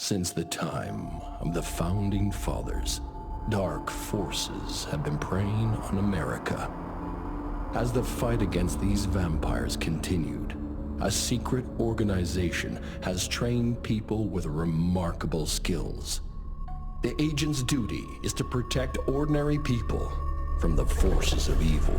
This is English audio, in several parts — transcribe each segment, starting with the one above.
Since the time of the Founding Fathers, dark forces have been preying on America. As the fight against these vampires continued, a secret organization has trained people with remarkable skills. The agent's duty is to protect ordinary people from the forces of evil.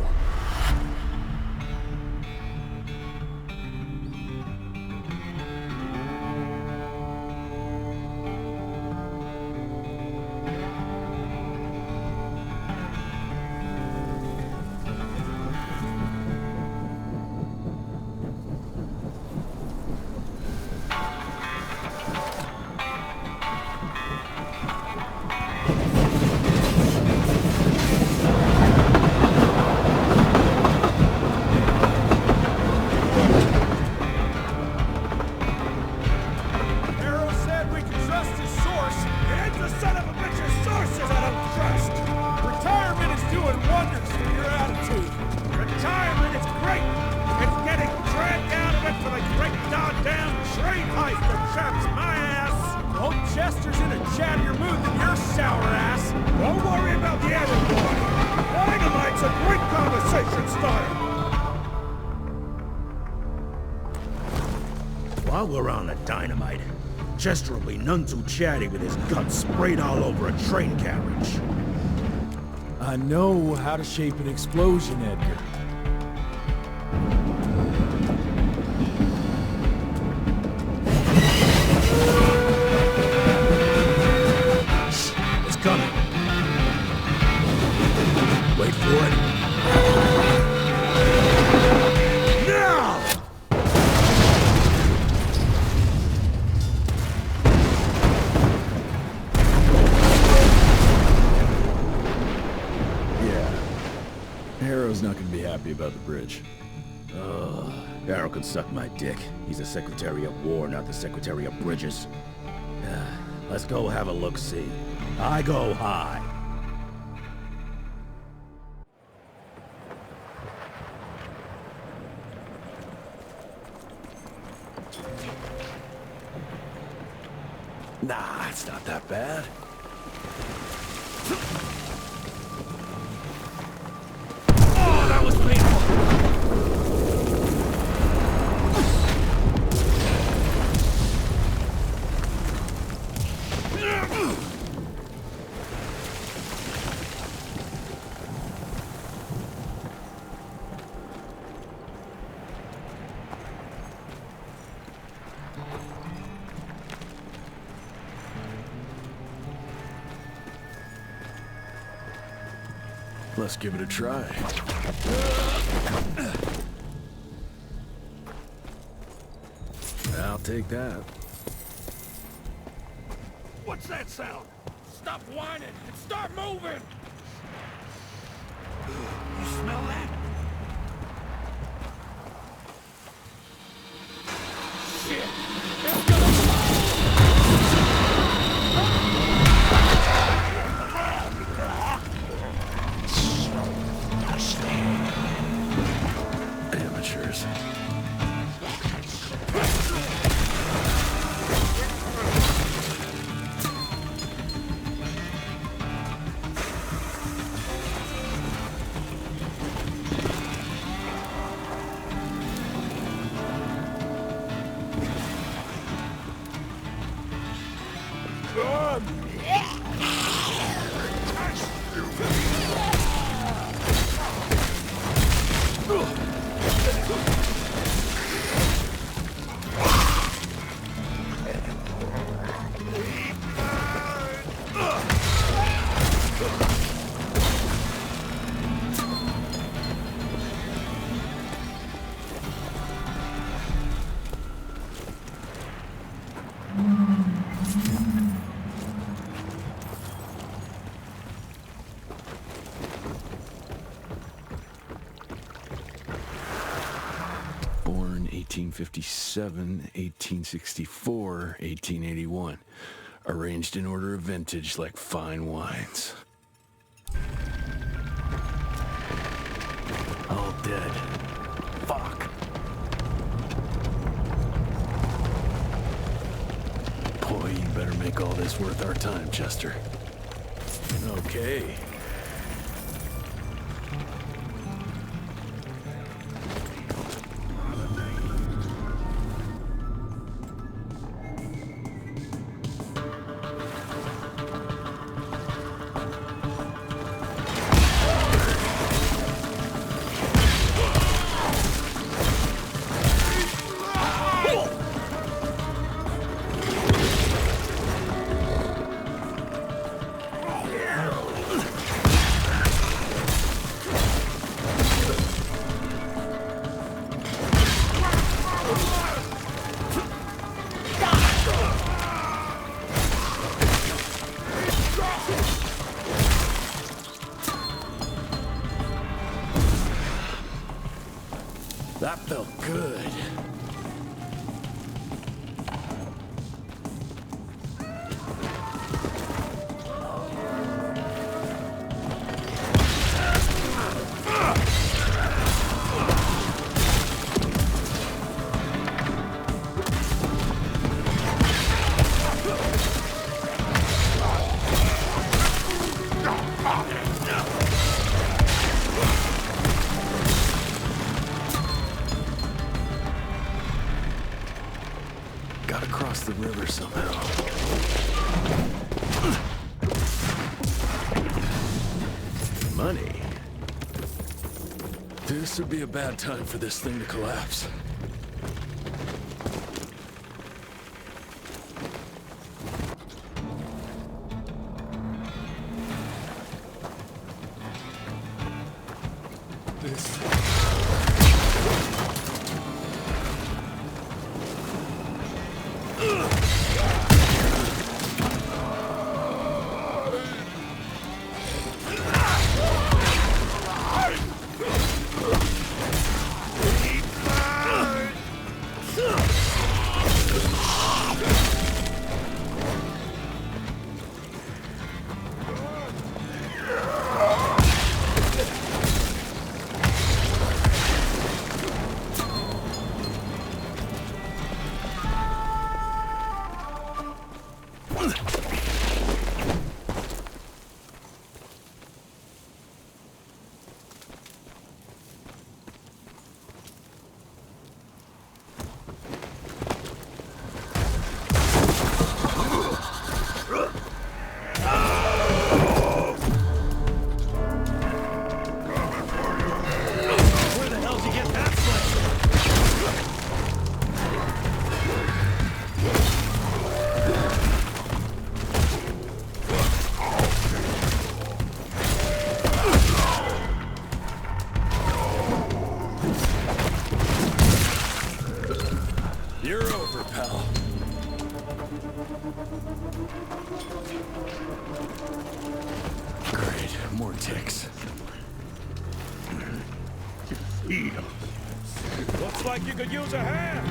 While we're on the dynamite, Chester will be none too chatty with his guts sprayed all over a train carriage. I know how to shape an explosion, Edgar. It's coming. Wait for it. Harrow's not gonna be happy about the bridge. Harrow can suck my dick. He's the Secretary of War, not the Secretary of Bridges. Let's go have a look-see. I go high. Nah, it's not that bad. That was painful. Let's give it a try. I'll take that. What's that sound? Stop whining and start moving! You smell that? Shit! It's gonna... Amateurs. Born 1857, 1864, 1881. Arranged in order of vintage like fine wines. All dead. Fuck. Poison. better make all this worth our time, Chester. Okay. That felt good. Gotta cross the river somehow. Money? This would be a bad time for this thing to collapse. You're over, pal. Great, more ticks. Looks like you could use a hand.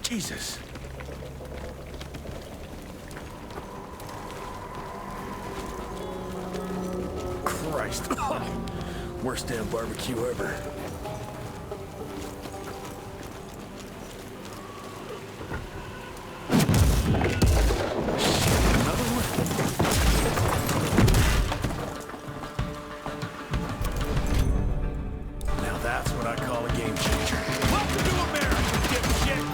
Jesus. Christ. Worst damn barbecue ever. Now that's what I call a game changer. Welcome to America, dipshit!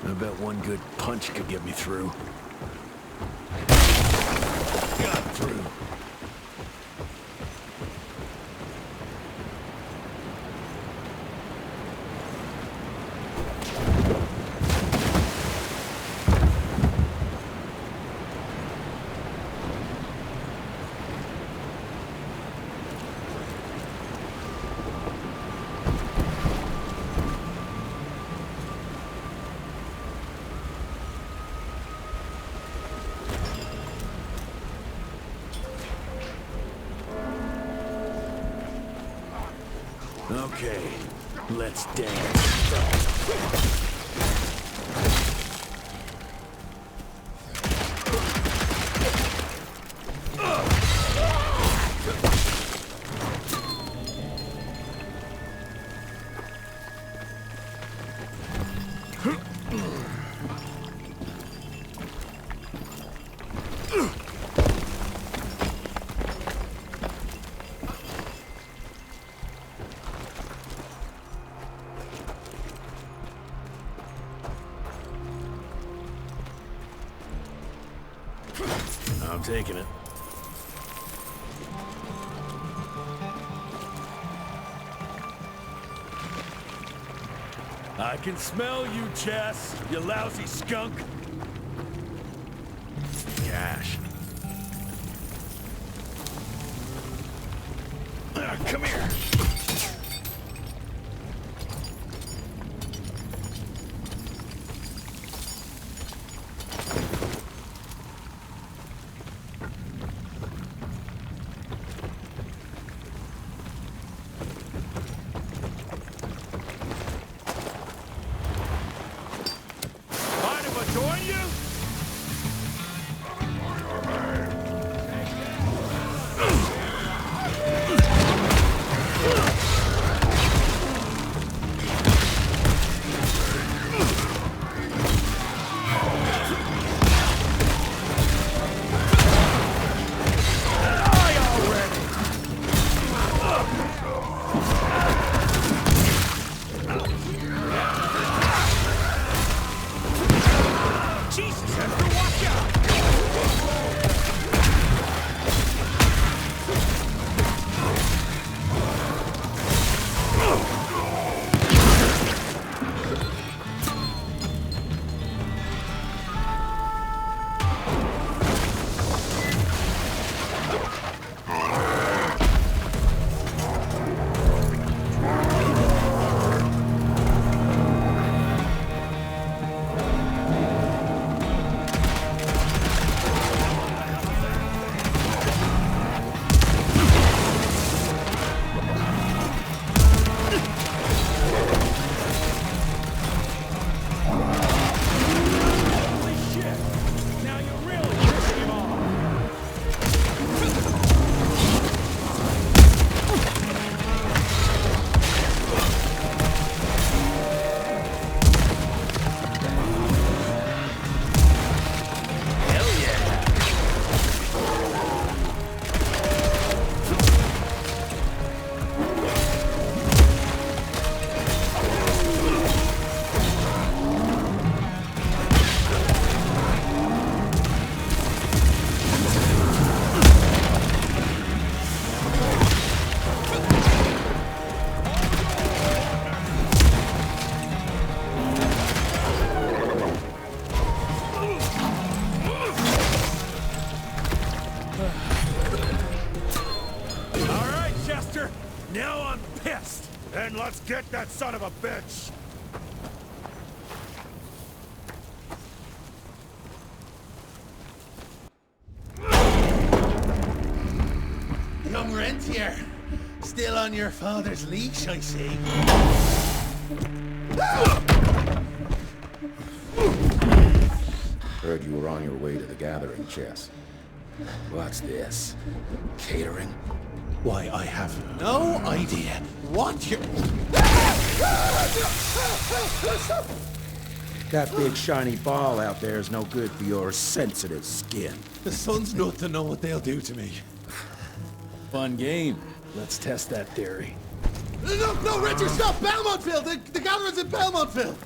I bet one good punch could get me through. Got through. Okay, let's dance. I'm taking it. I can smell you, Chess, you lousy skunk. Cash. Come here. Mind if I join you? Then let's get that son of a bitch! Young Renteir, still on your father's leash, I see. Heard you were on your way to the gathering, Chess. What's this? Catering? Why, I have no idea what you... That big shiny ball out there is no good for your sensitive skin. The sun's not to know what they'll do to me. Fun game. Let's test that theory. No, Richard, stop! Belmontville! The gathering's in Belmontville!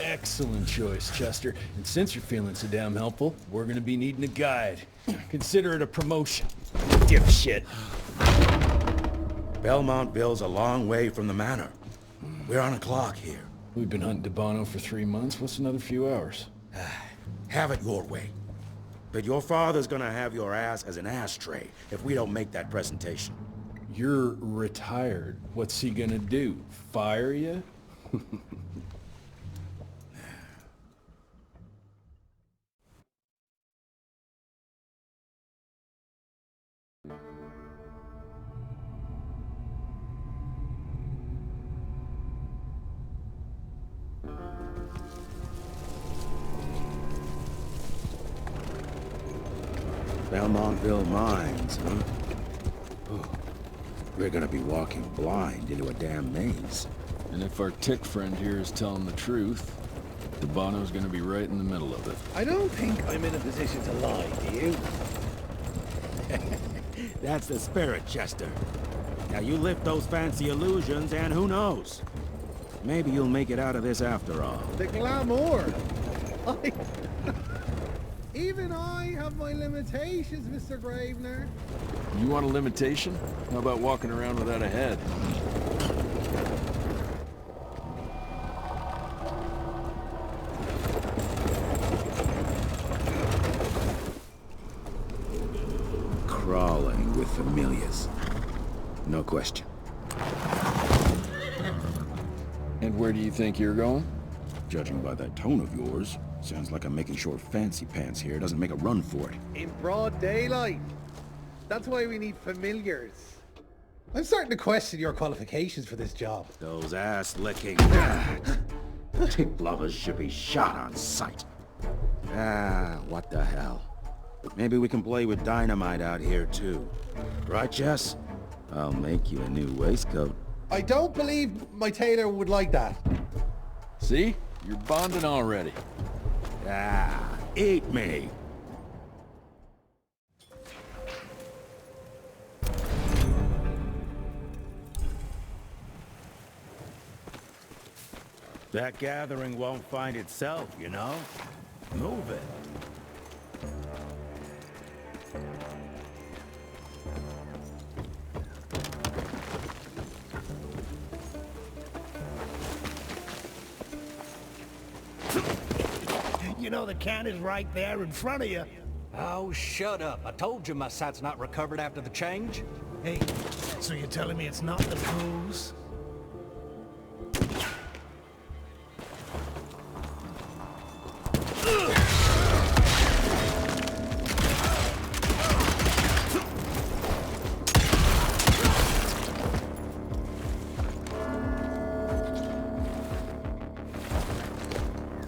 Excellent choice, Chester. And since you're feeling so damn helpful, we're gonna be needing a guide. Consider it a promotion. Dipshit. Belmontville's a long way from the manor. We're on a clock here. We've been hunting Debano for 3 months. What's another few hours? Have it your way. But your father's gonna have your ass as an ashtray if we don't make that presentation. You're retired. What's he gonna do? Fire you? Belmontville Mines, huh? Oh, we're gonna be walking blind into a damn maze. And if our tick friend here is telling the truth, Debano's gonna be right in the middle of it. I don't think I'm in a position to lie, do you? That's the spirit, Chester. Now you lift those fancy illusions and who knows? Maybe you'll make it out of this after all. The glamour! Even I have my limitations, Mr. Gravener. You want a limitation? How about walking around without a head? Crawling with familiars. No question. And where do you think you're going? Judging by that tone of yours, sounds like I'm making sure fancy pants here doesn't make a run for it. In broad daylight. That's why we need familiars. I'm starting to question your qualifications for this job. Those ass-licking tick lovers should be shot on sight. What the hell? Maybe we can play with dynamite out here too. Right, Jess? I'll make you a new waistcoat. I don't believe my tailor would like that. See? You're bonding already. Eat me! That gathering won't find itself, you know? Move it. You know the can is right there in front of you. Oh, shut up. I told you my sight's not recovered after the change. Hey, so you're telling me it's not the booze?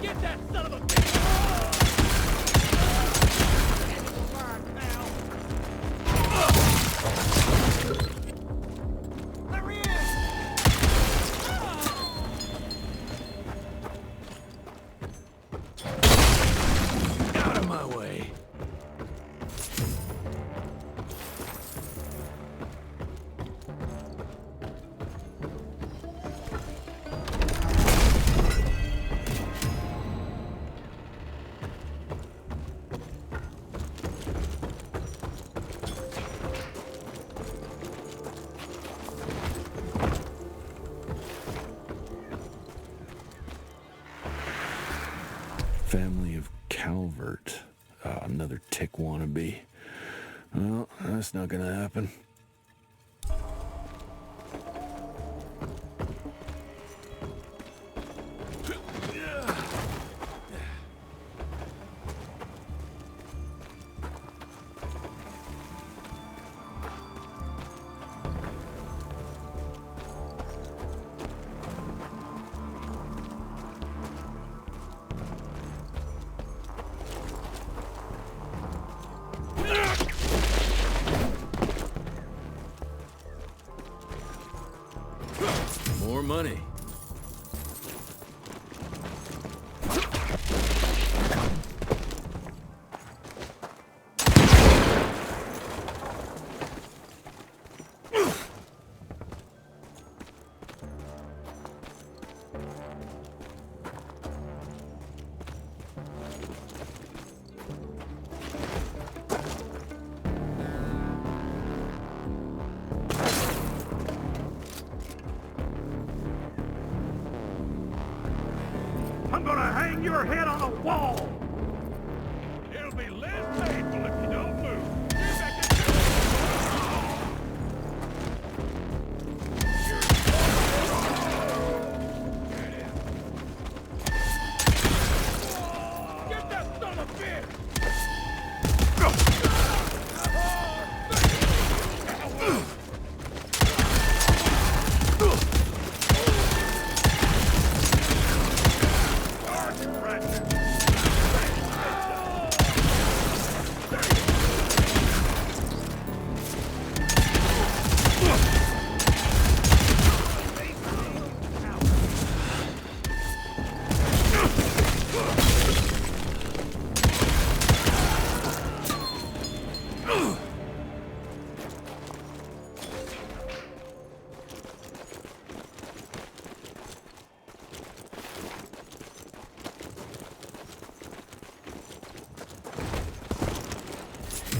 Get that son of a bitch! There he is! Out of my way. Family of Calvert. Another tick wannabe. Well, that's not gonna happen. money. I'm gonna hang your head on a wall! It'll be less painful if you don't move. Get back in Get that son of a bitch!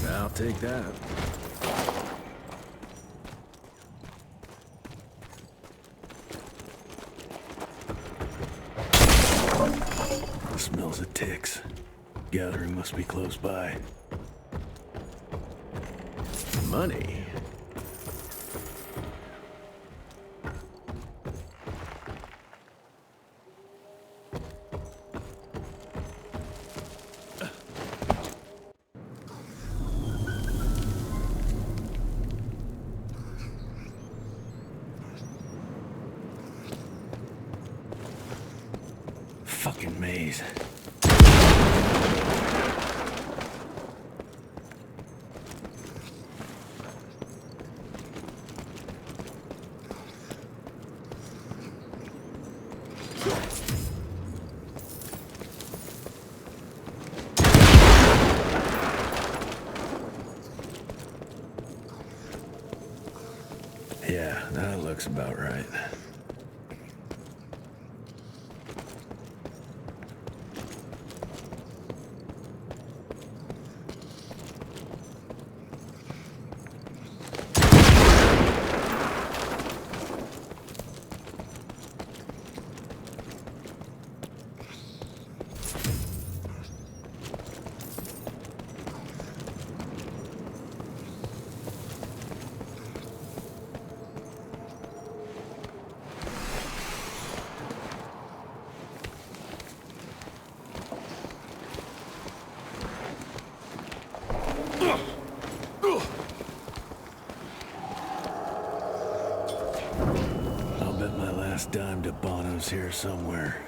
I'll take that. Smells of ticks. Gathering must be close by. Money? Fucking maze. Yeah, that looks about right. I'll bet my last dime to Bono's here somewhere.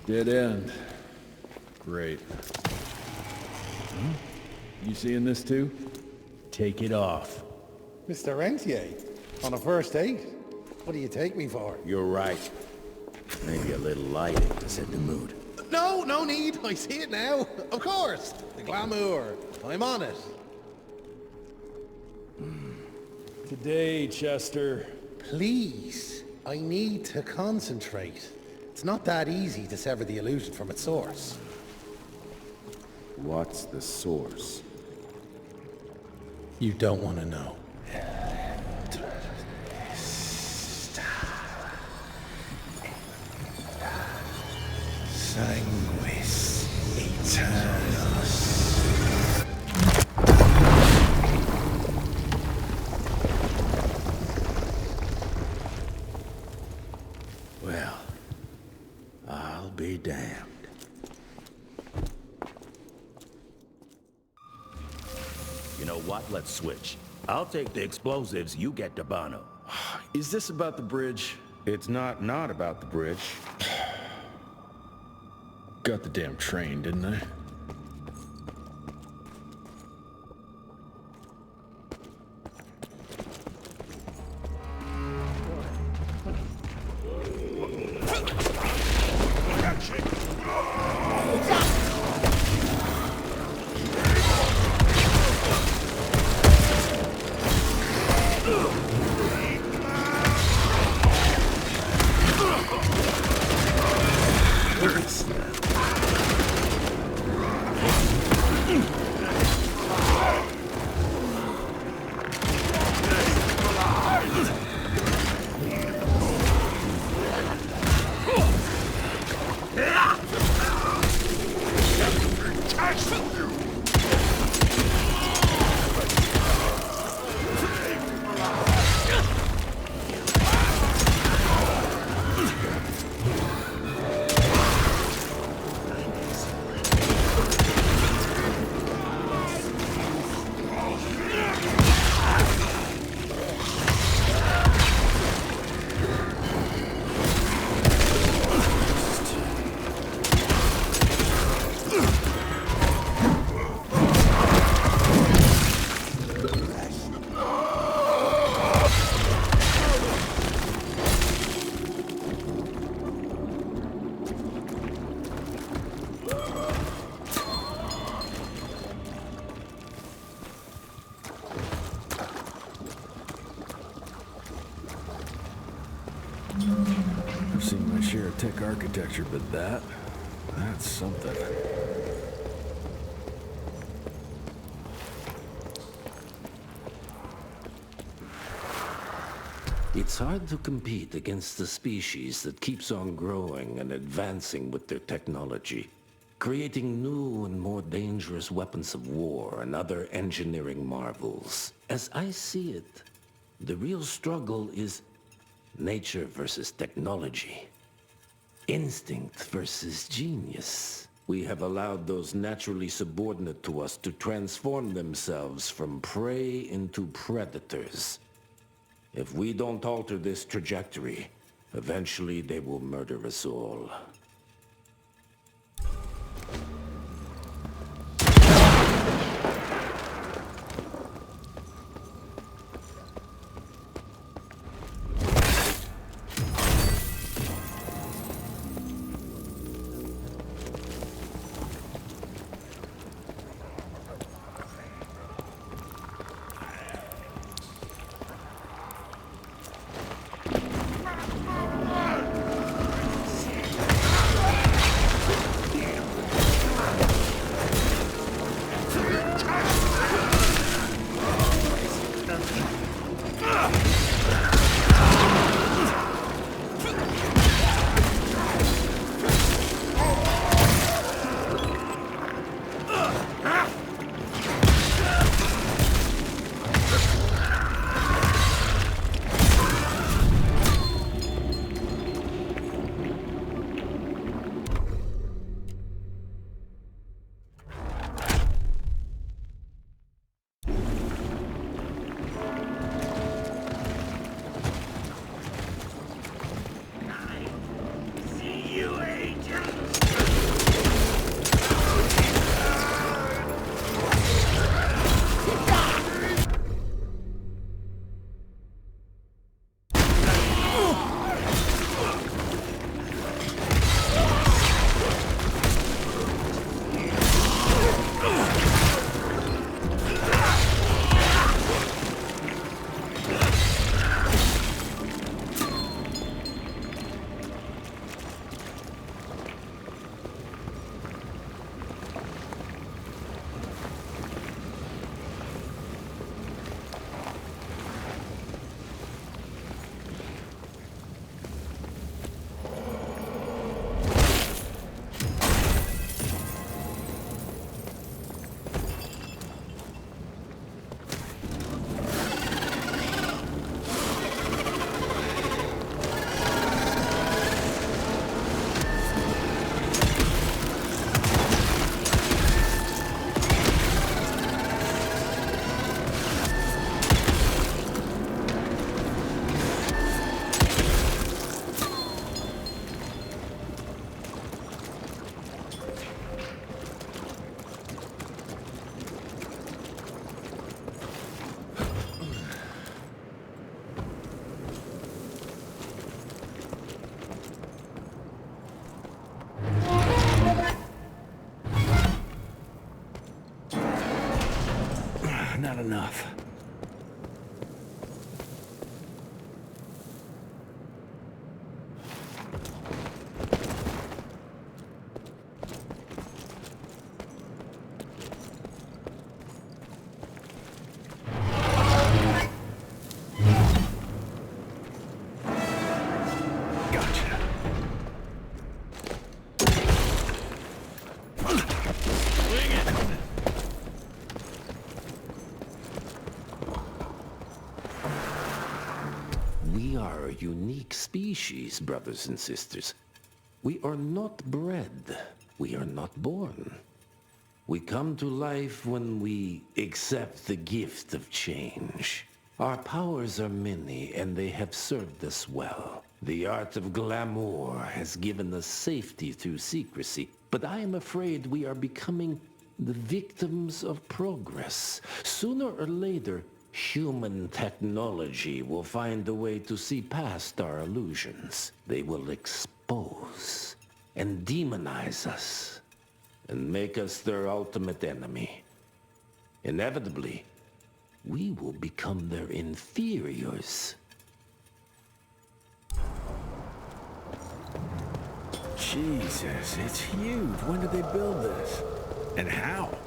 Dead end. Great. You seeing this too? Take it off. Mr. Rentier, on a first date? What do you take me for? You're right. Maybe a little lighting to set the mood. No, no need. I see it now. Of course. The glamour. I'm on it. Today, Chester. Please, I need to concentrate. It's not that easy to sever the illusion from its source. What's the source? You don't want to know. Sanguis Eternus. Well, I'll be damned. You know what? Let's switch. I'll take the explosives, you get to Bono. Is this about the bridge? It's not about the bridge. Got the damn train, didn't I? I've seen my share of tech architecture, but that's something. It's hard to compete against the species that keeps on growing and advancing with their technology, creating new and more dangerous weapons of war and other engineering marvels. As I see it, the real struggle is nature versus technology. Instinct versus genius. We have allowed those naturally subordinate to us to transform themselves from prey into predators. If we don't alter this trajectory, eventually they will murder us all. not enough. We are a unique species, brothers and sisters. We are not bred. We are not born. We come to life when we accept the gift of change. Our powers are many, and they have served us well. The art of glamour has given us safety through secrecy, but I am afraid we are becoming the victims of progress. Sooner or later, human technology will find a way to see past our illusions. They will expose and demonize us and make us their ultimate enemy. Inevitably, we will become their inferiors. Jesus, it's huge. When did they build this? And how?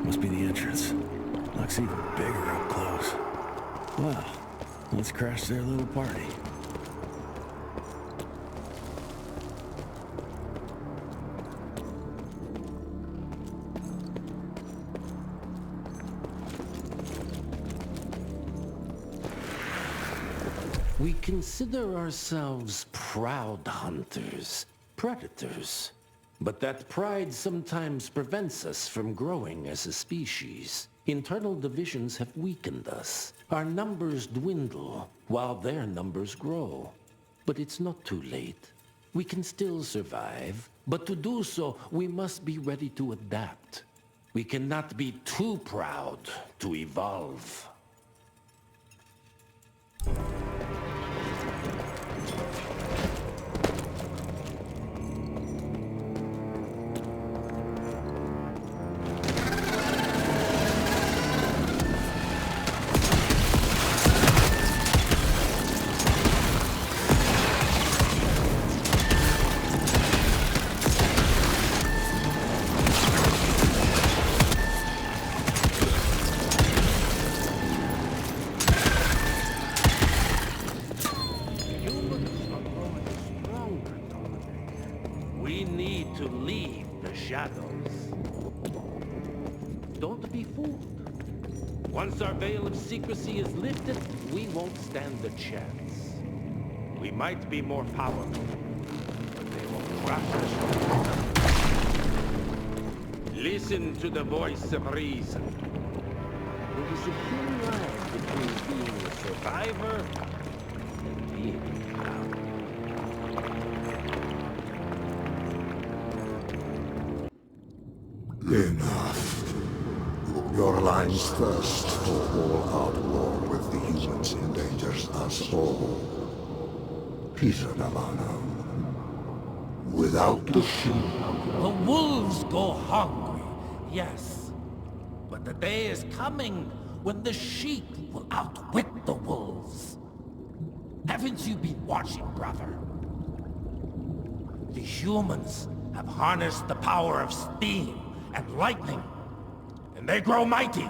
Must be the entrance. Looks even bigger up close. Well, let's crash their little party. We consider ourselves proud hunters, predators. But that pride sometimes prevents us from growing as a species. Internal divisions have weakened us. Our numbers dwindle while their numbers grow. But it's not too late. We can still survive, but to do so, we must be ready to adapt. We cannot be too proud to evolve. Don't be fooled. Once our veil of secrecy is lifted, we won't stand a chance. We might be more powerful, but they will crush us. Listen to the voice of reason. There is a thin line between being a survivor and being proud. Enough. Your line's thirst for all-out war with the humans endangers us all. Peter Navano. Without the sheep. The wolves go hungry, yes. But the day is coming when the sheep will outwit the wolves. Haven't you been watching, brother? The humans have harnessed the power of steam and lightning, and they grow mighty.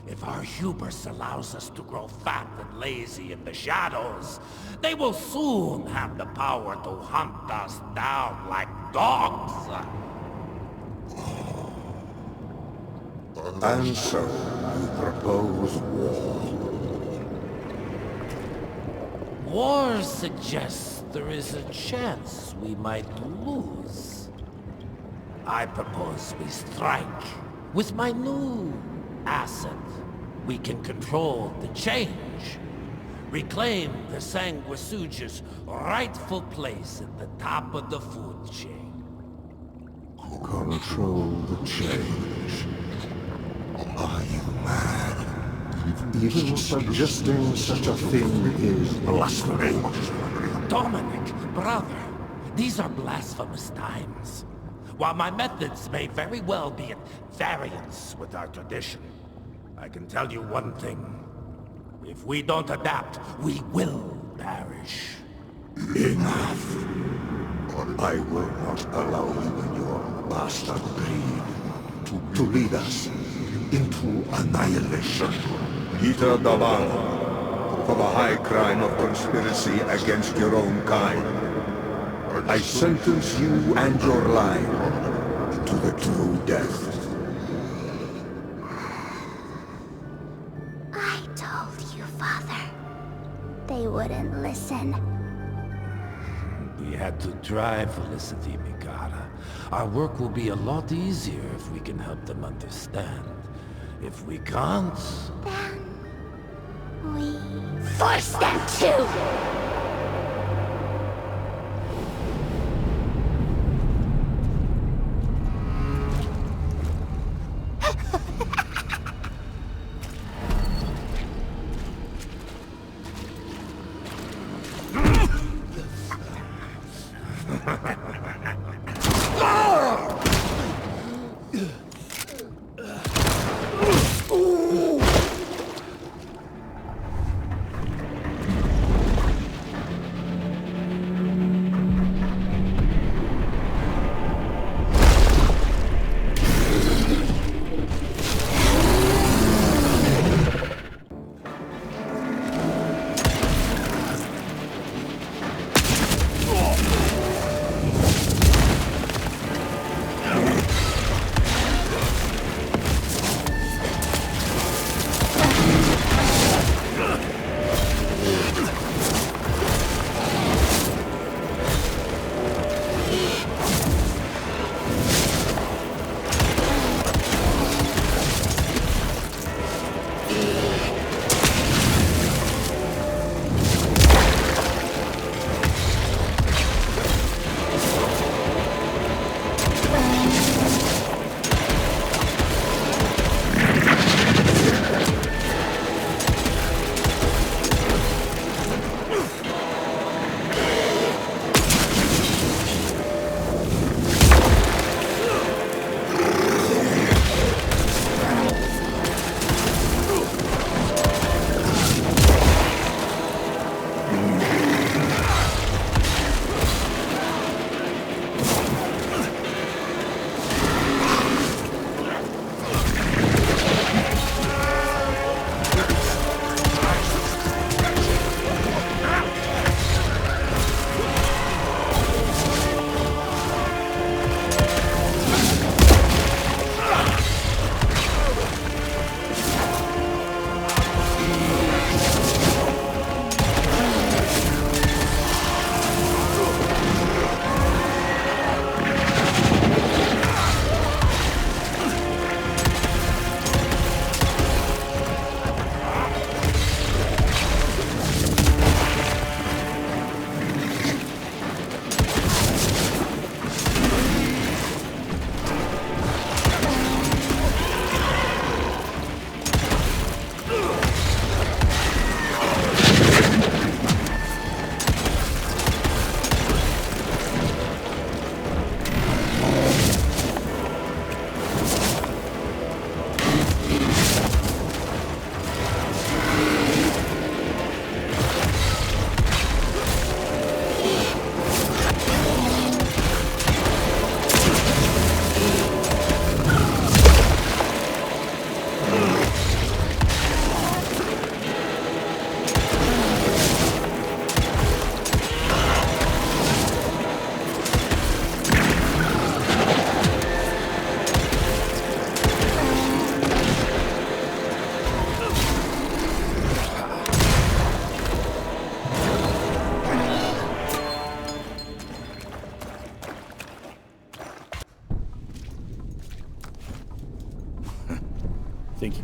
If our hubris allows us to grow fat and lazy in the shadows, they will soon have the power to hunt us down like dogs. And so, you propose war. War suggests there is a chance we might lose. I propose we strike. With my new asset, we can control the change. Reclaim the Sanguisuja's rightful place at the top of the food chain. Control the change. Are you mad? Even suggesting such a thing is blasphemy. Dominic, brother, these are blasphemous times. While my methods may very well be at variance with our tradition, I can tell you one thing. If we don't adapt, we will perish. Enough. I will not allow you and your bastard greed to lead us into annihilation. Peter Davano, for the high crime of conspiracy against your own kind, I sentence you and your line to the true death. I told you, Father. They wouldn't listen. We had to try, Felicity Mikata. Our work will be a lot easier if we can help them understand. If we can't... Then... we... force them to!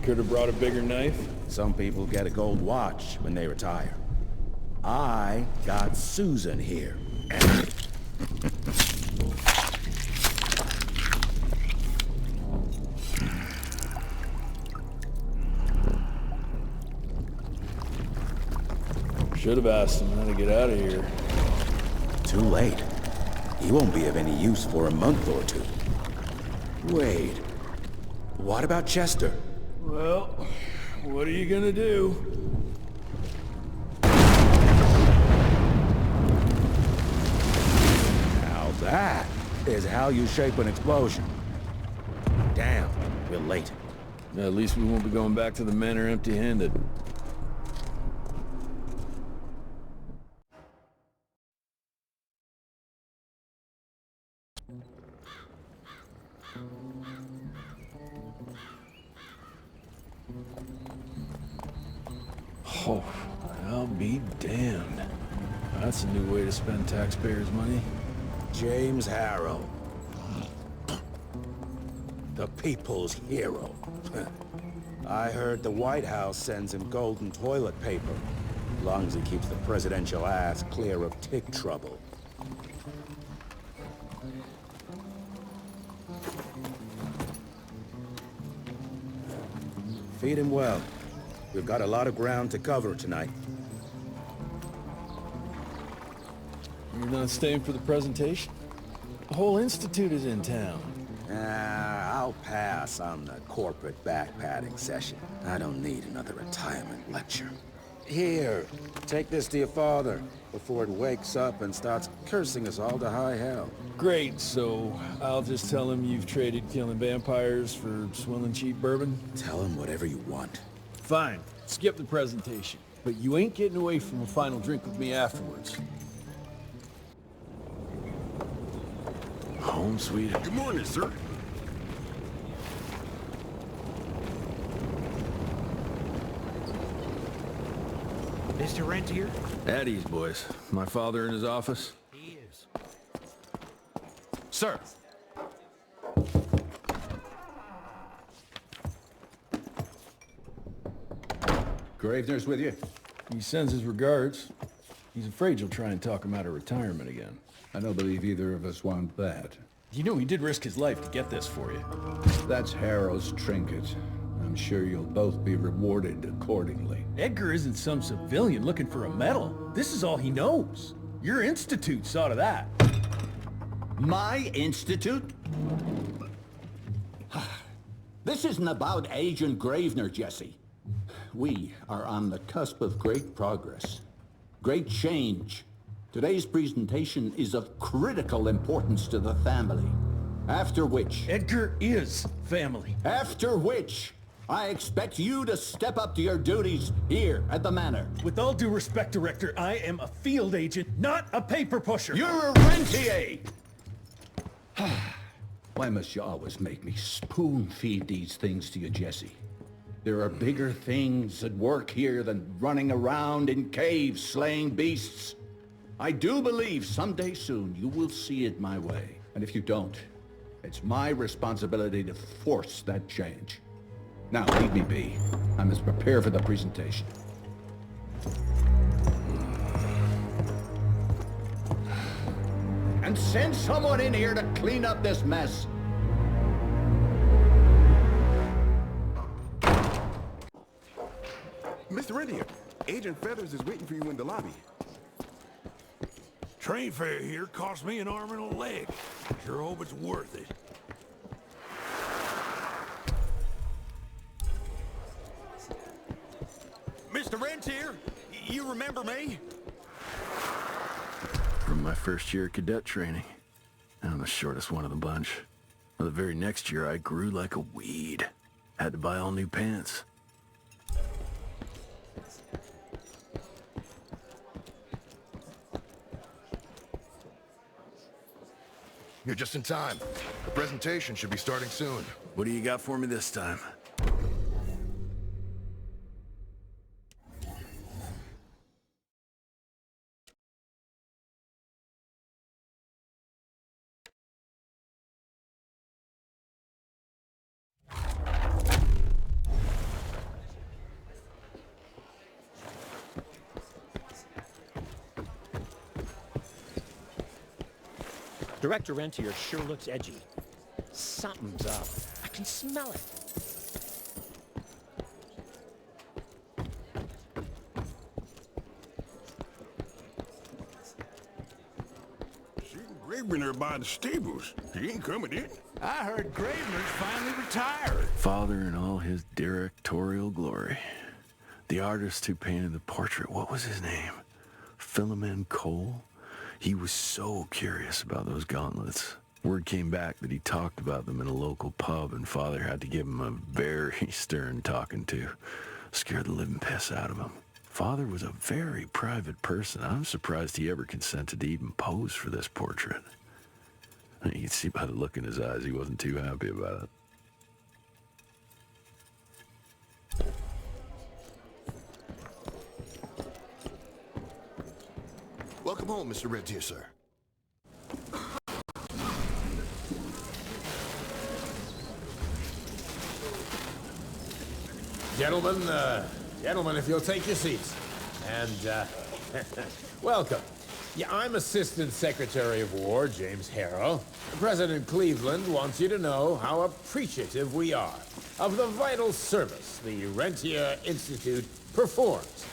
Could have brought a bigger knife. Some people get a gold watch when they retire. I got Susan here. Should have asked him how to get out of here. Too late. He won't be of any use for a month or two. Wait. What about Chester? Well, what are you gonna do? Now that is how you shape an explosion. Damn, we're late. At least we won't be going back to the manor empty-handed. Oh, I'll be damned. That's a new way to spend taxpayers' money. James Harrow. The people's hero. I heard the White House sends him golden toilet paper, as long as he keeps the presidential ass clear of tick trouble. Feed him well. We've got a lot of ground to cover tonight. You're not staying for the presentation? The whole institute is in town. I'll pass on the corporate backpatting session. I don't need another retirement lecture. Here, take this to your father before it wakes up and starts cursing us all to high hell. Great, so I'll just tell him you've traded killing vampires for swilling cheap bourbon? Tell him whatever you want. Fine, skip the presentation. But you ain't getting away from a final drink with me afterwards. Home sweet. Good morning, sir. Mr. Renteir? At ease, boys. My father in his office? He is. Sir. Gravener's with you? He sends his regards. He's afraid you'll try and talk him out of retirement again. I don't believe either of us want that. You know he did risk his life to get this for you. That's Harrow's trinket. I'm sure you'll both be rewarded accordingly. Edgar isn't some civilian looking for a medal. This is all he knows. Your institute saw to that. My institute? This isn't about Agent Gravener, Jesse. We are on the cusp of great progress. Great change. Today's presentation is of critical importance to the family. After which... Edgar is family. After which, I expect you to step up to your duties here at the manor. With all due respect, Director, I am a field agent, not a paper pusher. You're a rentier! Why must you always make me spoon-feed these things to you, Jesse? There are bigger things at work here than running around in caves slaying beasts. I do believe someday soon you will see it my way. And if you don't, it's my responsibility to force that change. Now, leave me be. I must prepare for the presentation. And send someone in here to clean up this mess. Mr. Renteir, Agent Feathers is waiting for you in the lobby. Train fare here cost me an arm and a leg. Sure hope it's worth it. Mr. Renteir, you remember me? From my first year of cadet training. I'm the shortest one of the bunch. Well, the very next year, I grew like a weed. Had to buy all new pants. You're just in time. The presentation should be starting soon. What do you got for me this time? Director Renteir sure looks edgy. Something's up. I can smell it. Gravener by the stables. He ain't coming in. I heard Gravener's finally retired. Father in all his directorial glory. The artist who painted the portrait, what was his name? Philomen Cole? He was so curious about those gauntlets. Word came back that he talked about them in a local pub, and Father had to give him a very stern talking to. Scared the living piss out of him. Father was a very private person. I'm surprised he ever consented to even pose for this portrait. You can see by the look in his eyes he wasn't too happy about it. Welcome home, Mr. Renteir, sir. Gentlemen, if you'll take your seats. And, welcome. Yeah, I'm Assistant Secretary of War, James Harrow. President Cleveland wants you to know how appreciative we are of the vital service the Renteir Institute performs,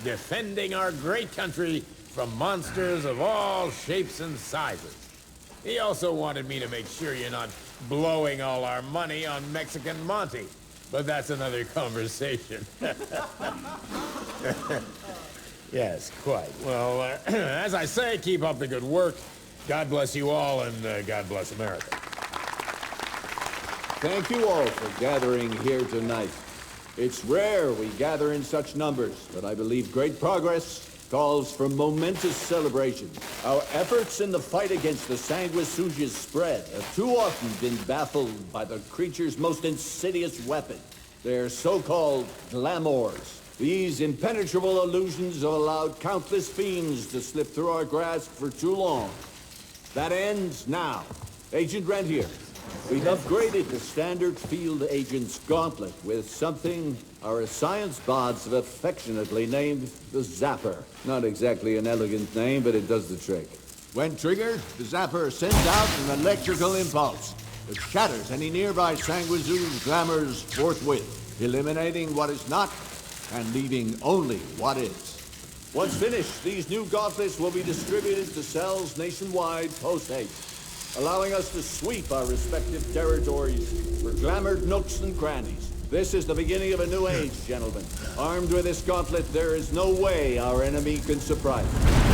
defending our great country from monsters of all shapes and sizes. He also wanted me to make sure you're not blowing all our money on Mexican Monty. But that's another conversation. Yes, quite. Well, as I say, keep up the good work. God bless you all, and God bless America. Thank you all for gathering here tonight. It's rare we gather in such numbers, but I believe great progress calls for momentous celebration. Our efforts in the fight against the sanguisuga's spread have too often been baffled by the creature's most insidious weapon, their so-called glamours. These impenetrable illusions have allowed countless fiends to slip through our grasp for too long. That ends now. Agent Renteir, we've upgraded the standard field agent's gauntlet with something our science bots have affectionately named the Zapper. Not exactly an elegant name, but it does the trick. When triggered, the Zapper sends out an electrical impulse that shatters any nearby sanguisuga's glamours forthwith, eliminating what is not and leaving only what is. Once finished, these new gauntlets will be distributed to cells nationwide post-haste, allowing us to sweep our respective territories for glamoured nooks and crannies. This is the beginning of a new age, gentlemen. Armed with this gauntlet, there is no way our enemy can surprise us.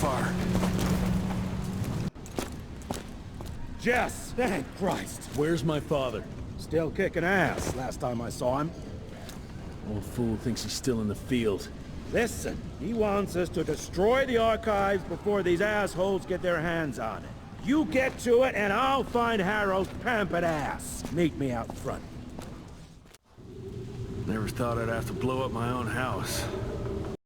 far. Jess! Thank Christ! Where's my father? Still kicking ass, last time I saw him. Old fool thinks he's still in the field. Listen, he wants us to destroy the archives before these assholes get their hands on it. You get to it, and I'll find Harrow's pampered ass. Meet me out front. Never thought I'd have to blow up my own house.